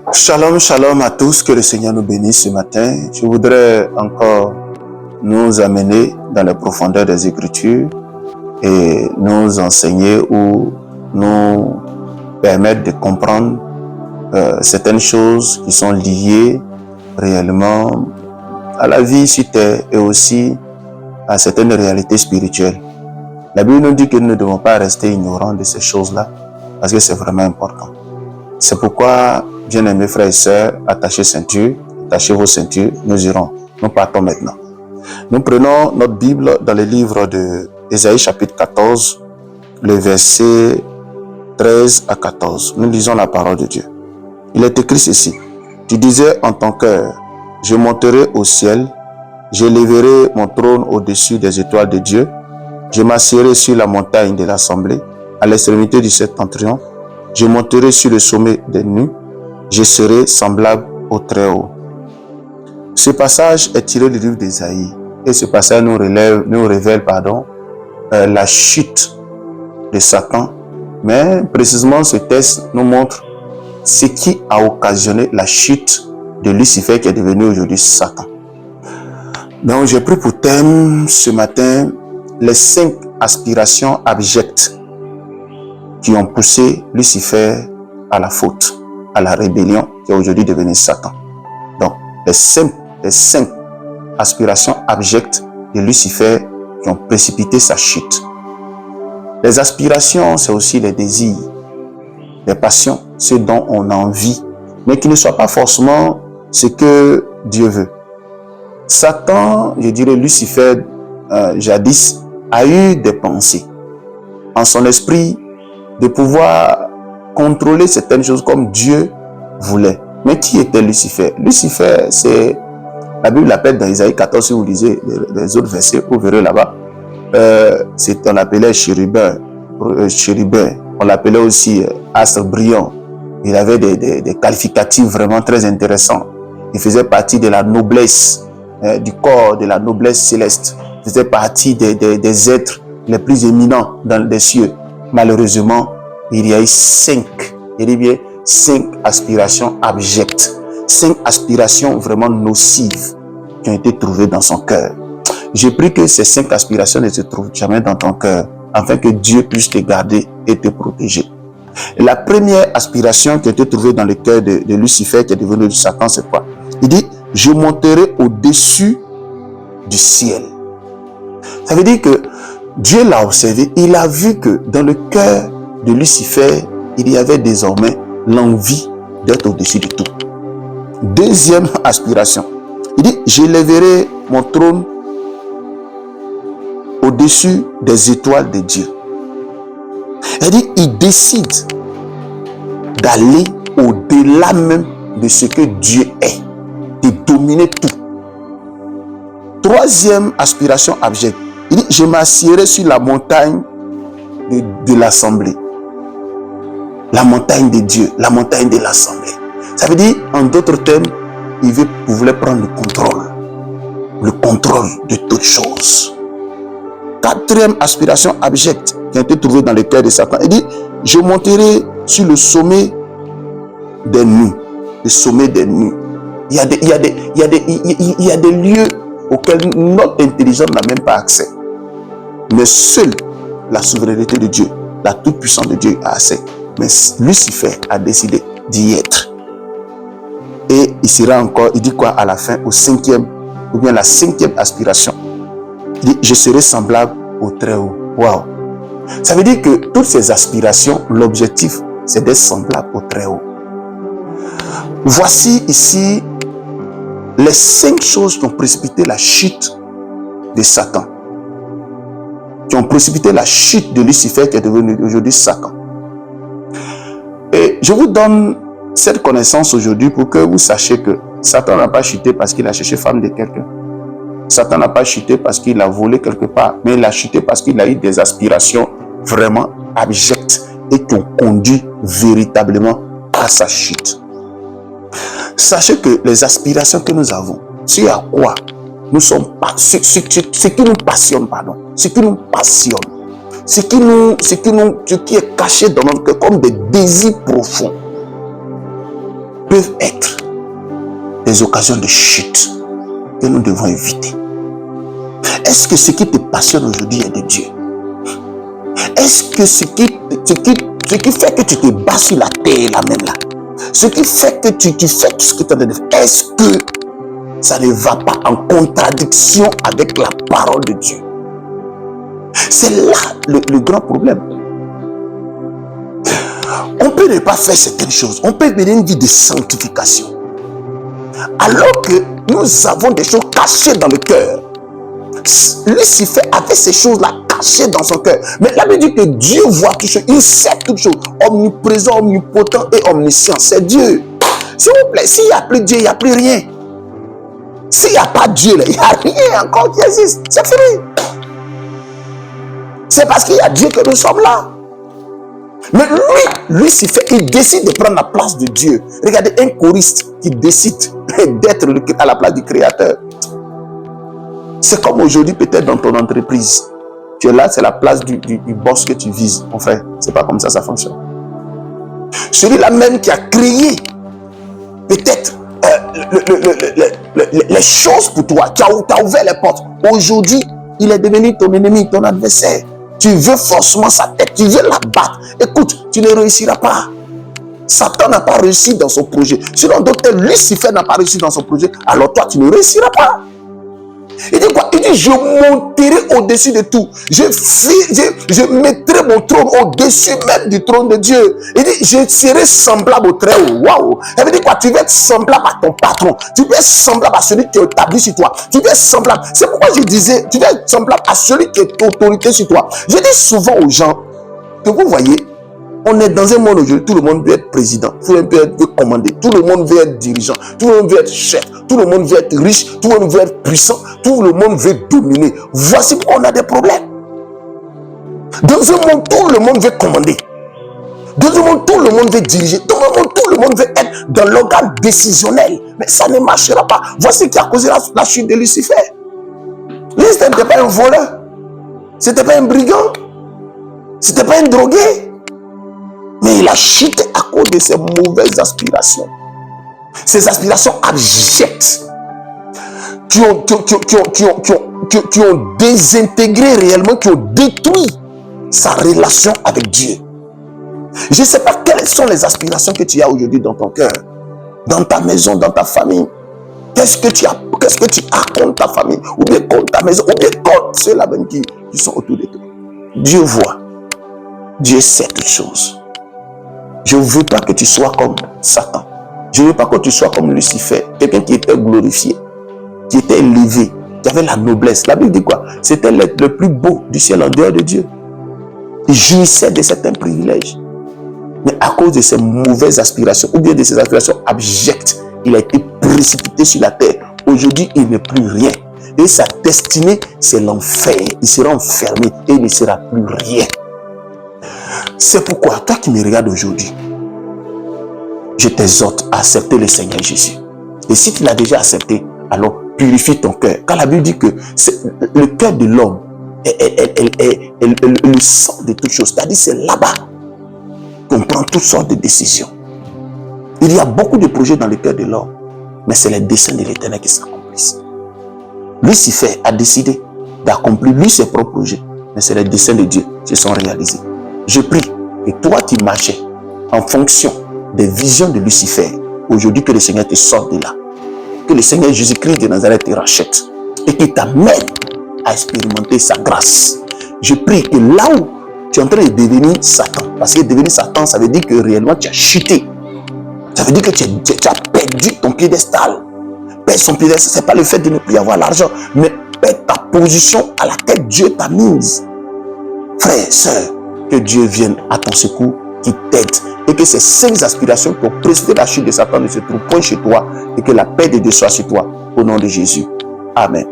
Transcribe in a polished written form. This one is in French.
Shalom, shalom à tous, que le Seigneur nous bénisse ce matin. Je voudrais encore nous amener dans les profondeurs des Écritures et nous enseigner ou nous permettre de comprendre certaines choses qui sont liées réellement à la vie sur terre et aussi à certaines réalités spirituelles. La Bible nous dit que nous ne devons pas rester ignorants de ces choses-là parce que c'est vraiment important. C'est pourquoi, bien-aimés frères et sœurs, attachez vos ceintures, nous irons. Nous partons maintenant. Nous prenons notre Bible dans le livre de Ésaïe chapitre 14, le verset 13 à 14. Nous lisons la parole de Dieu. Il est écrit ceci. Tu disais en ton cœur, je monterai au ciel, j'élèverai mon trône au-dessus des étoiles de Dieu, je m'assierai sur la montagne de l'assemblée, à l'extrémité du septentrion, je monterai sur le sommet des nues, je serai semblable au Très-Haut. Ce passage est tiré du livre d'Ésaïe et ce passage nous révèle la chute de Satan, mais précisément ce texte nous montre ce qui a occasionné la chute de Lucifer qui est devenu aujourd'hui Satan. Donc j'ai pris pour thème ce matin les 5 aspirations abjectes qui ont poussé Lucifer à la faute, à la rébellion qui est aujourd'hui devenu Satan. Donc, les 5 aspirations abjectes de Lucifer qui ont précipité sa chute. Les aspirations, c'est aussi les désirs, les passions, ce dont on a envie, mais qui ne soient pas forcément ce que Dieu veut. Satan, je dirais Lucifer, jadis, a eu des pensées en son esprit de pouvoir contrôler certaines choses comme Dieu voulait. Mais qui était Lucifer? Lucifer, c'est, la Bible l'appelle dans Ésaïe 14, si vous lisez les autres versets, vous verrez là-bas, on l'appelait chérubin, on l'appelait aussi astre brillant. Il avait des qualificatifs vraiment très intéressants. Il faisait partie de la noblesse, du corps de la noblesse céleste. Il faisait partie des êtres les plus éminents dans les cieux. Malheureusement, il y a eu 5 aspirations abjectes, 5 aspirations vraiment nocives qui ont été trouvées dans son cœur. J'ai pris que ces 5 aspirations ne se trouvent jamais dans ton cœur, afin que Dieu puisse te garder et te protéger. Et la première aspiration qui a été trouvée dans le cœur de Lucifer, qui est devenu de Satan, c'est quoi? Il dit, je monterai au-dessus du ciel. Ça veut dire que Dieu l'a observé, il a vu que dans le cœur de Lucifer, il y avait désormais l'envie d'être au-dessus de tout. Deuxième aspiration, il dit, j'élèverai mon trône au-dessus des étoiles de Dieu. Il dit, il décide d'aller au-delà même de ce que Dieu est, de dominer tout. Troisième aspiration abjecte, il dit, je m'assierai sur la montagne de l'assemblée. La montagne de Dieu, la montagne de l'assemblée. Ça veut dire, en d'autres termes, il voulait prendre le contrôle de toutes choses. Quatrième aspiration abjecte qui a été trouvée dans le cœur de Satan. Il dit, je monterai sur le sommet des nues. Le sommet des nues. Il y a des lieux auxquels notre intelligence n'a même pas accès. Mais seule la souveraineté de Dieu, la toute-puissance de Dieu a accès. Mais Lucifer a décidé d'y être. Et il sera encore, il dit quoi à la fin, au 5e, ou bien la 5e aspiration. Il dit, je serai semblable au Très-Haut. Waouh! Ça veut dire que toutes ces aspirations, l'objectif, c'est d'être semblable au Très-Haut. Voici ici les 5 choses qui ont précipité la chute de Satan, qui ont précipité la chute de Lucifer qui est devenu aujourd'hui Satan. Et je vous donne cette connaissance aujourd'hui pour que vous sachiez que Satan n'a pas chuté parce qu'il a cherché femme de quelqu'un. Satan n'a pas chuté parce qu'il a volé quelque part, mais il a chuté parce qu'il a eu des aspirations vraiment abjectes et qui ont conduit véritablement à sa chute. Sachez que les aspirations que nous avons, c'est à quoi nous sommes, ce qui nous passionne, ce qui nous passionne, ce qui est caché dans notre cœur comme des désirs profonds. peuvent être des occasions de chute que nous devons éviter. Est-ce que ce qui te passionne aujourd'hui est de Dieu? Est-ce que ce qui fait que tu te bats sur la terre là même là, ce qui fait que tu fais tout ce que tu as de faire, est-ce que ça ne va pas en contradiction avec la parole de Dieu? C'est là le grand problème. On peut ne pas faire certaines choses. On peut mener une vie de sanctification. Alors que nous avons des choses cachées dans le cœur. Lucifer avait ces choses-là cachées dans son cœur. Mais la Bible dit que Dieu voit toutes choses. Il sait toutes choses. Omniprésent, omnipotent et omniscient. C'est Dieu. S'il vous plaît, s'il n'y a plus Dieu, il n'y a plus rien. S'il n'y a pas Dieu, il n'y a rien encore qui existe. C'est fini. C'est parce qu'il y a Dieu que nous sommes là. Mais Lucifer, il décide de prendre la place de Dieu. Regardez, un choriste qui décide d'être à la place du Créateur. C'est comme aujourd'hui, peut-être dans ton entreprise. Tu es là, c'est la place du boss que tu vises. Mon frère, c'est pas comme ça fonctionne. Celui-là même qui a créé peut-être les choses pour toi, qui a ouvert les portes. Aujourd'hui, il est devenu ton ennemi, ton adversaire. Tu veux forcément sa tête, tu veux la battre. Écoute, tu ne réussiras pas. Satan n'a pas réussi dans son projet. Selon d'autres, Lucifer n'a pas réussi dans son projet. Alors toi, tu ne réussiras pas. Il dit quoi? Il dit, je monterai au-dessus de tout. Je mettrai mon trône au-dessus même du trône de Dieu. Il dit, je serai semblable au Très-Haut. Waouh! Ça veut dire quoi? Tu veux être semblable à ton patron. Tu veux être semblable à celui qui est établi sur toi. Tu veux être semblable. C'est pourquoi je disais, tu veux être semblable à celui qui est autorité sur toi. Je dis souvent aux gens que vous voyez, on est dans un monde aujourd'hui, tout le monde veut être président, tout le monde veut commander, tout le monde veut être dirigeant, tout le monde veut être chef, tout le monde veut être riche, tout le monde veut être puissant, tout le monde veut dominer. Voici pourquoi on a des problèmes. Dans un monde, tout le monde veut commander. Dans un monde, tout le monde veut diriger. Dans un monde, tout le monde veut être dans l'organe décisionnel. Mais ça ne marchera pas. Voici qui a causé la chute de Lucifer. Lucifer n'était pas un voleur. C'était pas un brigand. C'était pas un drogué. Mais il a chuté à cause de ses mauvaises aspirations. Ces aspirations abjectes qui ont désintégré réellement, qui ont détruit sa relation avec Dieu. Je ne sais pas quelles sont les aspirations que tu as aujourd'hui dans ton cœur, dans ta maison, dans ta famille. Qu'est-ce que tu as contre ta famille, ou bien contre ta maison, ou bien contre ceux-là même qui sont autour de toi. Dieu voit. Dieu sait toutes choses. Je ne veux pas que tu sois comme Satan. Je ne veux pas que tu sois comme Lucifer, quelqu'un qui était glorifié, qui était élevé, qui avait la noblesse. La Bible dit quoi? C'était le plus beau du ciel en dehors de Dieu. Il jouissait de certains privilèges. Mais à cause de ses mauvaises aspirations, ou bien de ses aspirations abjectes, il a été précipité sur la terre. Aujourd'hui, il n'est plus rien. Et sa destinée, c'est l'enfer. Il sera enfermé et il ne sera plus rien. C'est pourquoi, toi qui me regardes aujourd'hui, je t'exhorte à accepter le Seigneur Jésus. Et si tu l'as déjà accepté, alors purifie ton cœur. Quand la Bible dit que le cœur de l'homme est le sang de toutes choses, c'est-à-dire c'est là-bas qu'on prend toutes sortes de décisions. Il y a beaucoup de projets dans le cœur de l'homme, mais c'est les desseins de l'Éternel qui s'accomplissent. Lucifer a décidé d'accomplir lui ses propres projets, mais c'est les desseins de Dieu qui se sont réalisés. Je prie que toi qui marchais en fonction des visions de Lucifer, aujourd'hui que le Seigneur te sorte de là. Que le Seigneur Jésus-Christ de Nazareth te rachète et qu'il t'amène à expérimenter sa grâce. Je prie que là où tu es en train de devenir Satan, parce que devenir Satan, ça veut dire que réellement tu as chuté. Ça veut dire que tu as perdu ton piédestal. Perdre son piédestal, ce n'est pas le fait de ne plus avoir l'argent, mais perdre ta position à laquelle Dieu t'a mise. Frère, sœur, que Dieu vienne à ton secours, qui t'aide, et que ces 5 aspirations qui ont précédé la chute de Satan ne se trouvent point chez toi, et que la paix de Dieu soit sur toi, au nom de Jésus. Amen.